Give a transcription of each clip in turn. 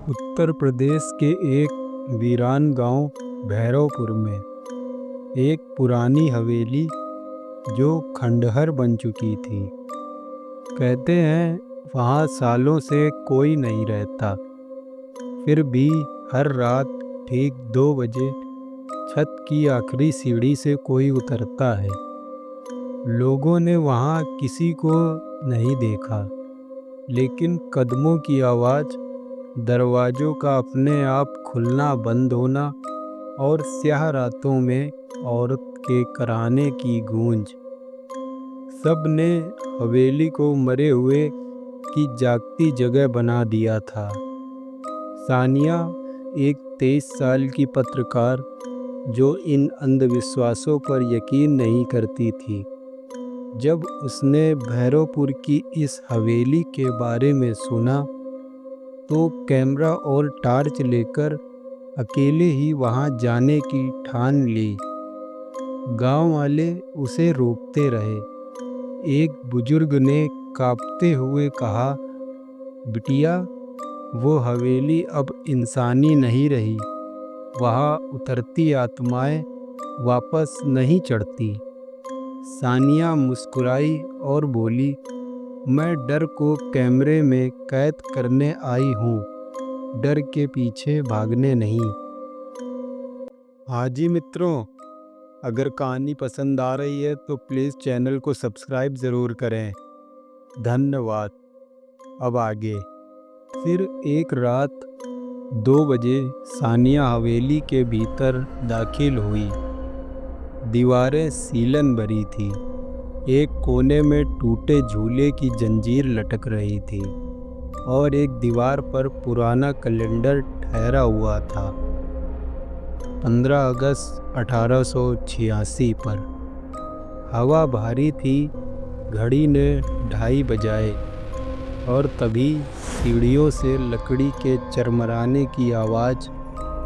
उत्तर प्रदेश के एक वीरान गांव भैरवपुर में एक पुरानी हवेली जो खंडहर बन चुकी थी। कहते हैं वहाँ सालों से कोई नहीं रहता, फिर भी हर रात ठीक 2 बजे छत की आखिरी सीढ़ी से कोई उतरता है। लोगों ने वहाँ किसी को नहीं देखा, लेकिन कदमों की आवाज़, दरवाज़ों का अपने आप खुलना बंद होना और स्याह रातों में औरत के कराहने की गूंज, सब ने हवेली को मरे हुए की जागती जगह बना दिया था। सानिया, एक 23 साल की पत्रकार जो इन अंधविश्वासों पर यकीन नहीं करती थी, जब उसने भैरवपुर की इस हवेली के बारे में सुना तो कैमरा और टॉर्च लेकर अकेले ही वहां जाने की ठान ली। गांव वाले उसे रोकते रहे। एक बुजुर्ग ने कांपते हुए कहा, बिटिया, वो हवेली अब इंसानी नहीं रही, वहाँ उतरती आत्माएं वापस नहीं चढ़ती। सानिया मुस्कुराई और बोली, मैं डर को कैमरे में कैद करने आई हूँ, डर के पीछे भागने नहीं। हाँ जी मित्रों, अगर कहानी पसंद आ रही है तो प्लीज़ चैनल को सब्सक्राइब ज़रूर करें। धन्यवाद। अब आगे। फिर एक रात 2 बजे सानिया हवेली के भीतर दाखिल हुई। दीवारें सीलन भरी थी। एक कोने में टूटे झूले की जंजीर लटक रही थी और एक दीवार पर पुराना कैलेंडर ठहरा हुआ था, 15 अगस्त 1886 पर। हवा भारी थी, घड़ी ने 2:30 बजाए और तभी सीढ़ियों से लकड़ी के चरमराने की आवाज़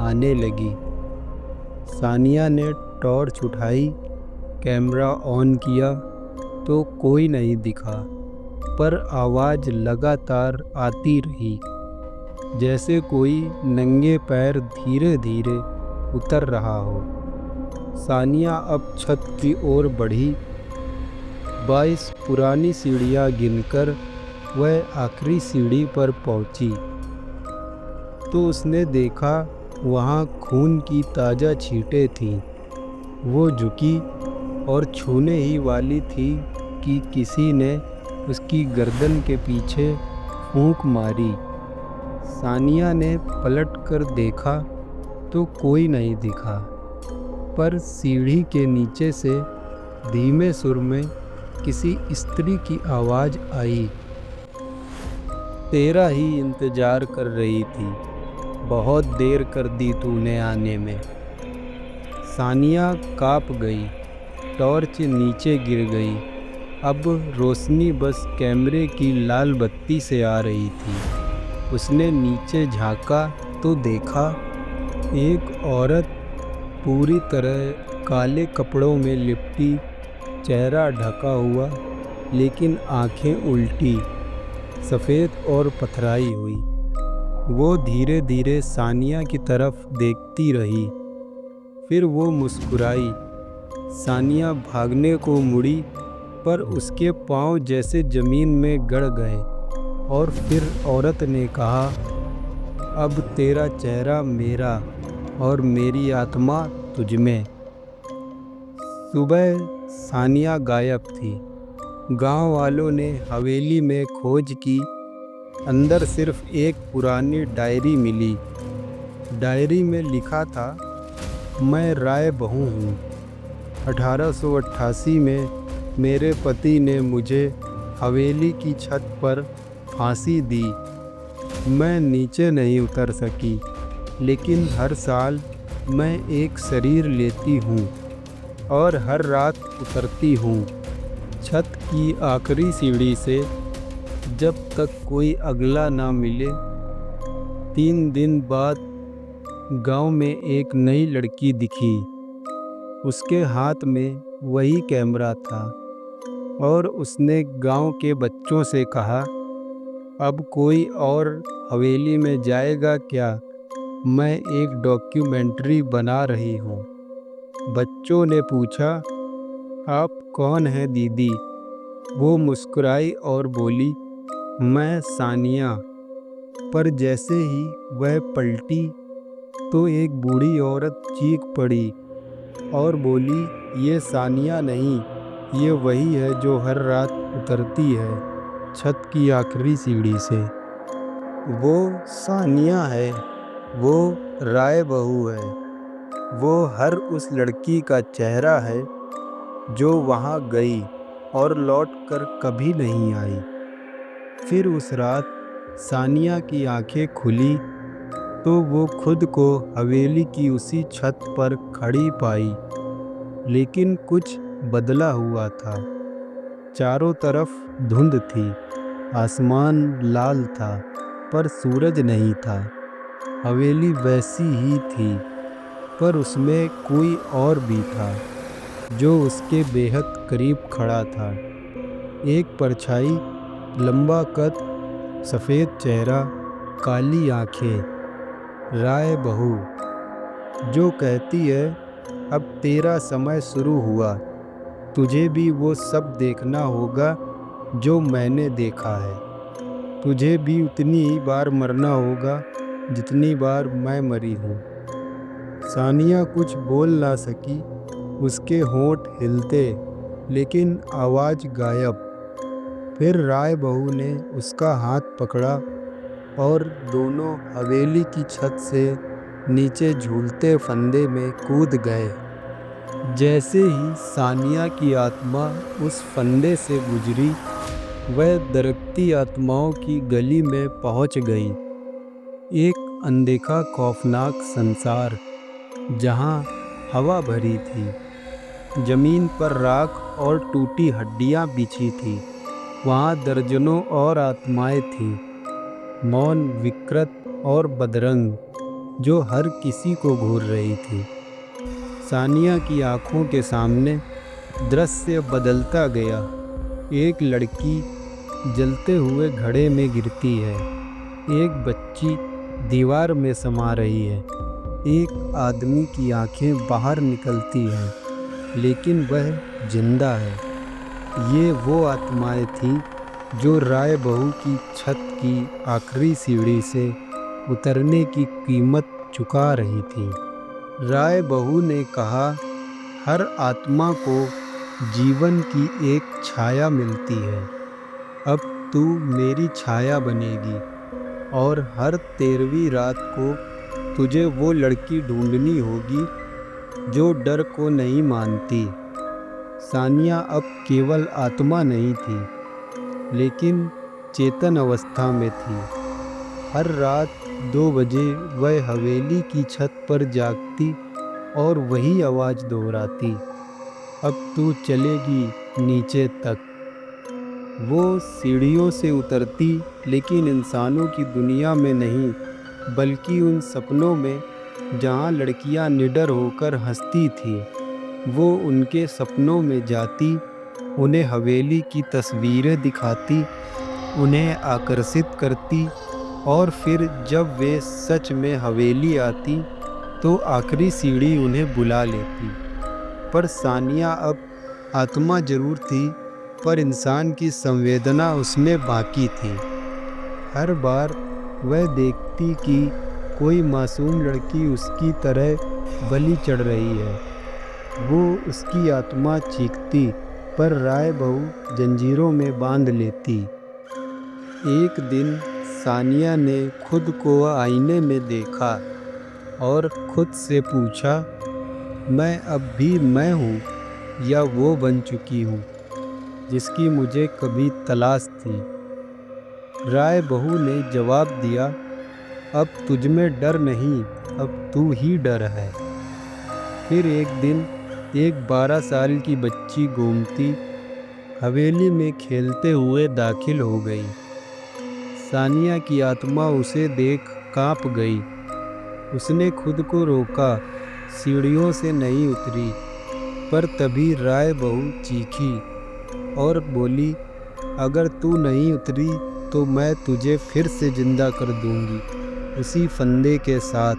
आने लगी। सानिया ने टॉर्च उठाई, कैमरा ऑन किया तो कोई नहीं दिखा, पर आवाज़ लगातार आती रही, जैसे कोई नंगे पैर धीरे धीरे उतर रहा हो। सानिया अब छत की ओर बढ़ी। 22 पुरानी सीढ़ियाँ गिनकर वह आखिरी सीढ़ी पर पहुंची तो उसने देखा वहाँ खून की ताज़ा छींटें थीं। वो झुकी और छूने ही वाली थी कि किसी ने उसकी गर्दन के पीछे फूंक मारी। सानिया ने पलट कर देखा तो कोई नहीं दिखा, पर सीढ़ी के नीचे से धीमे सुर में किसी स्त्री की आवाज़ आई, तेरा ही इंतज़ार कर रही थी, बहुत देर कर दी तूने आने में। सानिया काँप गई, टॉर्च नीचे गिर गई। अब रोशनी बस कैमरे की लाल बत्ती से आ रही थी। उसने नीचे झांका तो देखा एक औरत पूरी तरह काले कपड़ों में लिपटी, चेहरा ढका हुआ, लेकिन आंखें उल्टी, सफ़ेद और पथराई हुई। वो धीरे धीरे सानिया की तरफ देखती रही, फिर वो मुस्कुराई। सानिया भागने को मुड़ी, पर उसके पांव जैसे ज़मीन में गड़ गए और फिर औरत ने कहा, अब तेरा चेहरा मेरा और मेरी आत्मा तुझ में। सुबह सानिया गायब थी। गांव वालों ने हवेली में खोज की। अंदर सिर्फ एक पुरानी डायरी मिली। डायरी में लिखा था, मैं राय बहू हूँ। 1888 में मेरे पति ने मुझे हवेली की छत पर फांसी दी। मैं नीचे नहीं उतर सकी, लेकिन हर साल मैं एक शरीर लेती हूँ और हर रात उतरती हूँ छत की आखिरी सीढ़ी से, जब तक कोई अगला ना मिले। 3 दिन बाद गांव में एक नई लड़की दिखी। उसके हाथ में वही कैमरा था और उसने गांव के बच्चों से कहा, अब कोई और हवेली में जाएगा क्या? मैं एक डॉक्यूमेंट्री बना रही हूँ। बच्चों ने पूछा, आप कौन हैं दीदी? वो मुस्कुराई और बोली, मैं सानिया। पर जैसे ही वह पलटी तो एक बूढ़ी औरत चीख पड़ी और बोली, ये सानिया नहीं, ये वही है जो हर रात उतरती है छत की आखिरी सीढ़ी से। वो सानिया है, वो राय बहू है, वो हर उस लड़की का चेहरा है जो वहाँ गई और लौट कर कभी नहीं आई। फिर उस रात सानिया की आंखें खुली तो वो खुद को हवेली की उसी छत पर खड़ी पाई, लेकिन कुछ बदला हुआ था। चारों तरफ धुंध थी, आसमान लाल था पर सूरज नहीं था। हवेली वैसी ही थी, पर उसमें कोई और भी था जो उसके बेहद करीब खड़ा था। एक परछाई, लंबा कद, सफ़ेद चेहरा, काली आंखें, राय बहू, जो कहती है, अब तेरा समय शुरू हुआ, तुझे भी वो सब देखना होगा जो मैंने देखा है। तुझे भी उतनी ही बार मरना होगा जितनी बार मैं मरी हूँ। सानिया कुछ बोल ना सकी, उसके होंठ हिलते लेकिन आवाज़ गायब। फिर राय बहू ने उसका हाथ पकड़ा और दोनों हवेली की छत से नीचे झूलते फंदे में कूद गए। जैसे ही सानिया की आत्मा उस फंदे से गुजरी, वह दरकती आत्माओं की गली में पहुंच गई। एक अनदेखा खौफनाक संसार, जहां हवा भरी थी, जमीन पर राख और टूटी हड्डियां बिछी थी। वहां दर्जनों और आत्माएं थीं, मौन, विकृत और बदरंग, जो हर किसी को घूर रही थी। सानिया की आंखों के सामने दृश्य बदलता गया। एक लड़की जलते हुए घड़े में गिरती है, एक बच्ची दीवार में समा रही है, एक आदमी की आंखें बाहर निकलती हैं, लेकिन वह जिंदा है। ये वो आत्माएं थीं जो राय बहू की छत की आखिरी सीढ़ी से उतरने की कीमत चुका रही थीं। राय बहू ने कहा, हर आत्मा को जीवन की एक छाया मिलती है। अब तू मेरी छाया बनेगी और हर 13वीं रात को तुझे वो लड़की ढूंढनी होगी जो डर को नहीं मानती। सानिया अब केवल आत्मा नहीं थी, लेकिन चेतन अवस्था में थी। हर रात 2 बजे वह हवेली की छत पर जागती और वही आवाज़ दोहराती, अब तू चलेगी नीचे तक। वो सीढ़ियों से उतरती, लेकिन इंसानों की दुनिया में नहीं, बल्कि उन सपनों में जहाँ लड़कियाँ निडर होकर हंसती थीं। वो उनके सपनों में जाती, उन्हें हवेली की तस्वीरें दिखाती, उन्हें आकर्षित करती, और फिर जब वे सच में हवेली आती तो आखिरी सीढ़ी उन्हें बुला लेती। पर सानिया अब आत्मा जरूर थी, पर इंसान की संवेदना उसमें बाकी थी। हर बार वह देखती कि कोई मासूम लड़की उसकी तरह बलि चढ़ रही है, वो उसकी आत्मा चीखती, पर राय बहू जंजीरों में बांध लेती। एक दिन सानिया ने खुद को आईने में देखा और खुद से पूछा, मैं अब भी मैं हूँ या वो बन चुकी हूँ जिसकी मुझे कभी तलाश थी। राय बहू ने जवाब दिया, अब तुझमें डर नहीं, अब तू ही डर है। फिर एक दिन एक 12 साल की बच्ची गोमती हवेली में खेलते हुए दाखिल हो गई। सानिया की आत्मा उसे देख कांप गई। उसने खुद को रोका, सीढ़ियों से नहीं उतरी, पर तभी राय बहू चीखी और बोली, अगर तू नहीं उतरी तो मैं तुझे फिर से जिंदा कर दूंगी, उसी फंदे के साथ।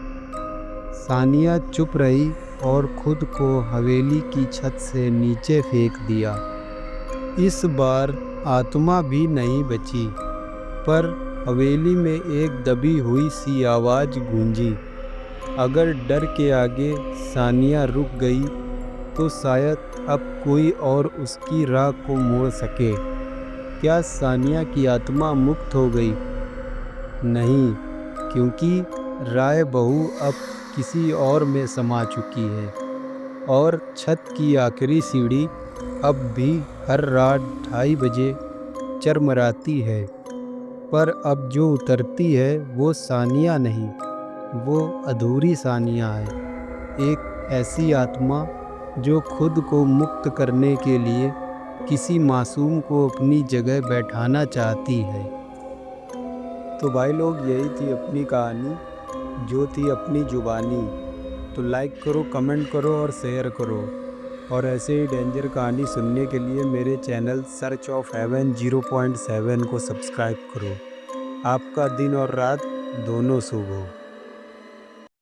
सानिया चुप रही और खुद को हवेली की छत से नीचे फेंक दिया। इस बार आत्मा भी नहीं बची, पर हवेली में एक दबी हुई सी आवाज़ गूंजी। अगर डर के आगे सानिया रुक गई तो शायद अब कोई और उसकी राह को मोड़ सके। क्या सानिया की आत्मा मुक्त हो गई? नहीं, क्योंकि राय बहू अब किसी और में समा चुकी है, और छत की आखिरी सीढ़ी अब भी हर रात 2:30 बजे चरमराती है। पर अब जो उतरती है वो सानिया नहीं, वो अधूरी सानिया है। एक ऐसी आत्मा जो खुद को मुक्त करने के लिए किसी मासूम को अपनी जगह बैठाना चाहती है। तो भाई लोग, यही थी अपनी कहानी, जो थी अपनी जुबानी। तो लाइक करो, कमेंट करो और शेयर करो। और ऐसे ही डेंजर कहानी सुनने के लिए मेरे चैनल सर्च ऑफ हेवन 0.7 को सब्सक्राइब करो। आपका दिन और रात दोनों शुभ हो।